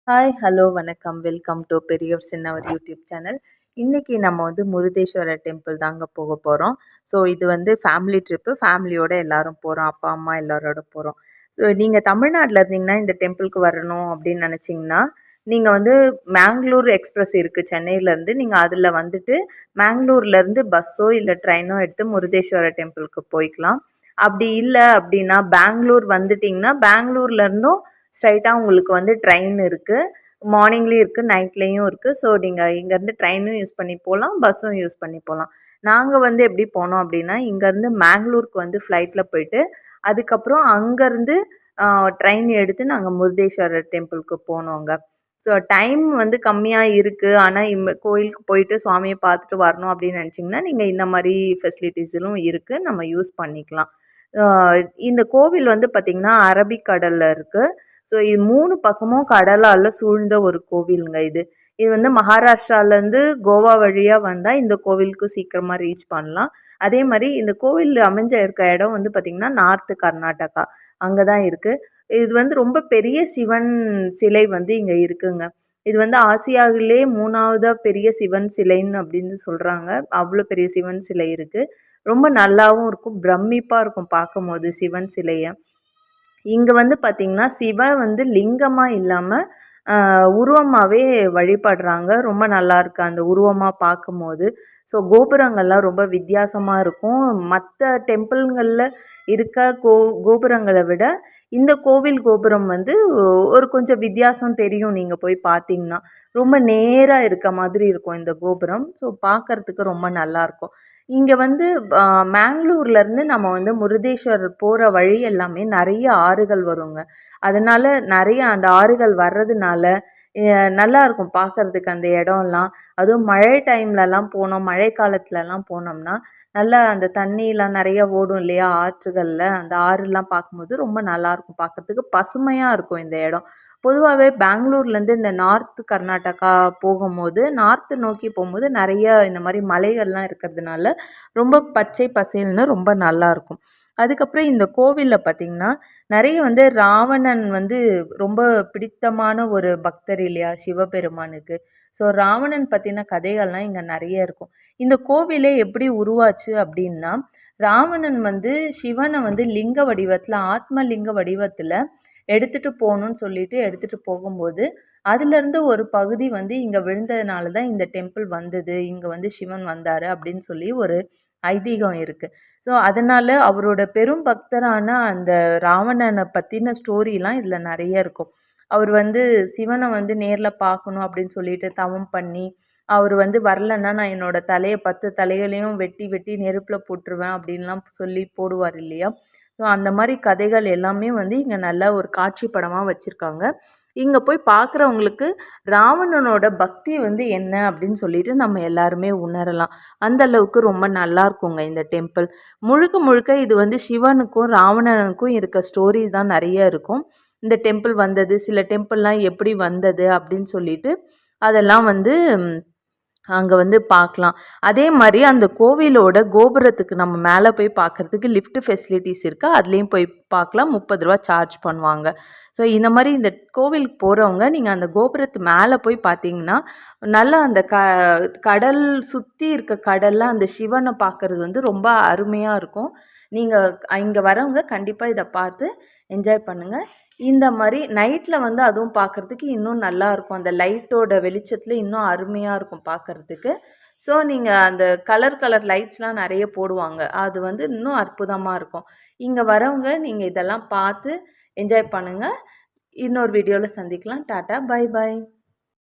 Hi hello வணக்கம் welcome to பெரியவர் சின்னவர் YouTube channel. இன்றைக்கி நம்ம வந்து முருதேஸ்வரர் டெம்பிள் தாங்க போக போகிறோம். ஸோ இது வந்து ஃபேமிலி ட்ரிப்பு, ஃபேமிலியோடு எல்லோரும் போகிறோம், அப்பா அம்மா எல்லாரோட போகிறோம். ஸோ நீங்கள் தமிழ்நாட்டில் இருந்தீங்கன்னா இந்த டெம்பிளுக்கு வரணும் அப்படின்னு நினச்சிங்கன்னா நீங்கள் வந்து மேங்களூர் எக்ஸ்பிரஸ் இருக்குது சென்னையிலேருந்து, நீங்கள் அதில் வந்துட்டு மேங்களூர்லேருந்து பஸ்ஸோ இல்லை ட்ரெயினோ எடுத்து முருதேஸ்வரர் டெம்பிளுக்கு போய்க்கலாம். அப்படி இல்லை அப்படின்னா பெங்களூர் வந்துட்டிங்கன்னா பெங்களூர்லேருந்தும் ஸ்ட்ரைட்டாக உங்களுக்கு வந்து ட்ரெயின் இருக்குது, மார்னிங்லேயும் இருக்குது, நைட்லேயும் இருக்குது. ஸோ நீங்கள் இங்கேருந்து ட்ரெயினும் யூஸ் பண்ணி போகலாம், பஸ்ஸும் யூஸ் பண்ணி போகலாம். நாங்கள் வந்து எப்படி போனோம் அப்படின்னா இங்கேருந்து மேங்களூருக்கு வந்து ஃப்ளைட்டில் போயிட்டு அதுக்கப்புறம் அங்கேருந்து ட்ரெயின் எடுத்து நாங்கள் முருதேஸ்வரர் டெம்பிளுக்கு போனோங்க. ஸோ டைம் வந்து கம்மியாக இருக்குது, ஆனால் கோயிலுக்கு போயிட்டு சுவாமியை பார்த்துட்டு வரணும் அப்படின்னு நினச்சிங்கன்னா நீங்கள் இந்த மாதிரி ஃபெசிலிட்டிஸிலும் இருக்குது, நம்ம யூஸ் பண்ணிக்கலாம். இந்த கோவில் வந்து பார்த்திங்கன்னா அரபிக்கடலில் இருக்குது. ஸோ இது 3 பக்கமும் கடலால் சூழ்ந்த ஒரு கோவிலுங்க இது. இது வந்து மகாராஷ்டிராலேருந்து கோவா வழியாக வந்தால் இந்த கோவிலுக்கு சீக்கிரமாக ரீச் பண்ணலாம். அதே மாதிரி இந்த கோவில் இருக்க இடம் வந்து பார்த்திங்கன்னா நார்த்து கர்நாடகா அங்கே தான் இருக்குது. இது வந்து ரொம்ப பெரிய சிவன் சிலை வந்து இங்கே இருக்குங்க. இது வந்து ஆசியாவிலே 3வது பெரிய சிவன் சிலைன்னு அப்படின்னு சொல்கிறாங்க. அவ்வளோ பெரிய சிவன் சிலை இருக்குது. ரொம்ப நல்லாவும் இருக்கும், பிரமிப்பாக இருக்கும் பார்க்கும்போது சிவன் சிலையை. இங்கே வந்து பார்த்திங்கன்னா சிவன் வந்து லிங்கமாக இல்லாமல் உருவமாகவே வழிபடுறாங்க. ரொம்ப நல்லாயிருக்கு அந்த உருவமாக பார்க்கும்போது. ஸோ கோபுரங்கள்லாம் ரொம்ப வித்தியாசமாக இருக்கும். மற்ற டெம்பிள்களில் இருக்க கோபுரங்களை விட இந்த கோவில் கோபுரம் வந்து ஒரு கொஞ்சம் வித்தியாசம் தெரியும். நீங்கள் போய் பார்த்தீங்கன்னா ரொம்ப நேராக இருக்க மாதிரி இருக்கும் இந்த கோபுரம். ஸோ பார்க்குறதுக்கு ரொம்ப நல்லாயிருக்கும். இங்கே வந்து மேங்களூர்லேருந்து நம்ம வந்து முருதேஸ்வரர் போகிற வழி எல்லாமே நிறைய ஆறுகள் வருங்க. அதனால் நிறைய அந்த ஆறுகள் வர்றதுனால நல்லாயிருக்கும் பார்க்குறதுக்கு அந்த இடம்லாம். அதுவும் மழை டைம்லலாம் போனோம், மழை காலத்துலலாம் போனோம்னா நல்லா அந்த தண்ணியெலாம் நிறைய ஓடும் இல்லையா ஆற்றுகளில், அந்த ஆறுலாம் பார்க்கும்போது ரொம்ப நல்லாயிருக்கும் பார்க்குறதுக்கு, பசுமையாக இருக்கும் இந்த இடம். பொதுவாகவே பெங்களூர்லேருந்து இந்த நார்த்து கர்நாடகா போகும்போது, நார்த்து நோக்கி போகும்போது நிறைய இந்த மாதிரி மலைகள்லாம் இருக்கிறதுனால ரொம்ப பச்சை பசேல்னு ரொம்ப நல்லாயிருக்கும். அதுக்கப்புறம் இந்த கோவிலில் பார்த்திங்கன்னா நிறைய வந்து ராவணன் வந்து ரொம்ப பிடித்தமான ஒரு பக்தர் இல்லையா சிவபெருமானுக்கு. ஸோ ராவணன் பற்றின கதைகள்லாம் இங்கே நிறைய இருக்கும். இந்த கோவிலே எப்படி உருவாச்சு அப்படின்னா, ராவணன் வந்து சிவனை வந்து லிங்க வடிவத்தில், ஆத்மலிங்க வடிவத்தில் எடுத்துகிட்டு போகணுன்னு சொல்லிட்டு எடுத்துகிட்டு போகும்போது அதுலேருந்து ஒரு பகுதி வந்து இங்கே விழுந்ததுனால தான் இந்த டெம்பிள் வந்தது, இங்கே வந்து சிவன் வந்தார் அப்படின்னு சொல்லி ஒரு ஐதீகம் இருக்குது. ஸோ அதனால் அவரோட பெரும் பக்தரான அந்த ராவணனை பற்றின ஸ்டோரிலாம் இதில் நிறைய இருக்கும். அவர் வந்து சிவனை வந்து நேரில் பார்க்கணும் அப்படின்னு சொல்லிட்டு தவம் பண்ணி, அவர் வந்து வரலன்னா நான் என்னோடய தலையை 10 தலைகளையும் வெட்டி வெட்டி நெருப்பில் போட்டுருவேன் அப்படின்லாம் சொல்லி போடுவார் இல்லையா. ஸோ அந்த மாதிரி கதைகள் எல்லாமே வந்து இங்கே நல்ல ஒரு காட்சி படமாக வச்சுருக்காங்க. இங்கே போய் பார்க்குறவங்களுக்கு ராவணனோட பக்தி வந்து என்ன அப்படின்னு சொல்லிட்டு நம்ம எல்லாருமே உணரலாம். அந்த அளவுக்கு ரொம்ப நல்லா இருக்குங்க இந்த டெம்பிள். முழுக்க முழுக்க இது வந்து சிவனுக்கும் ராவணனுக்கும் இருக்க ஸ்டோரி தான் நிறைய இருக்கும். இந்த டெம்பிள் வந்தது, சில டெம்பிள்லாம் எப்படி வந்தது அப்படின்னு சொல்லிட்டு அதெல்லாம் வந்து அங்கே வந்து பார்க்கலாம். அதே மாதிரி அந்த கோவிலோட கோபுரத்துக்கு நம்ம மேலே போய் பார்க்குறதுக்கு லிஃப்ட் ஃபெசிலிட்டிஸ் இருக்குது, அதுலேயும் போய் பார்க்கலாம். 30 ரூபா சார்ஜ் பண்ணுவாங்க. ஸோ இந்த மாதிரி இந்த கோவிலுக்கு போகிறவங்க நீங்கள் அந்த கோபுரத்து மேலே போய் பார்த்தீங்கன்னா நல்லா அந்த கடல் சுற்றி இருக்க கடலில் அந்த சிவனை பார்க்குறது வந்து ரொம்ப அருமையாக இருக்கும். நீங்கள் இங்கே வரவங்க கண்டிப்பாக இதை பார்த்து என்ஜாய் பண்ணுங்கள். இந்த மாதிரி நைட்டில் வந்து அதுவும் பார்க்குறதுக்கு இன்னும் நல்லாயிருக்கும். அந்த லைட்டோட வெளிச்சத்தில் இன்னும் அருமையாக இருக்கும் பார்க்குறதுக்கு. ஸோ நீங்கள் அந்த கலர் லைட்ஸ்லாம் நிறைய போடுவாங்க, அது வந்து இன்னும் அற்புதமாக இருக்கும். இங்கே வரவங்க நீங்கள் இதெல்லாம் பார்த்து என்ஜாய் பண்ணுங்கள். இன்னொரு வீடியோவில் சந்திக்கலாம். Tata, bye bye.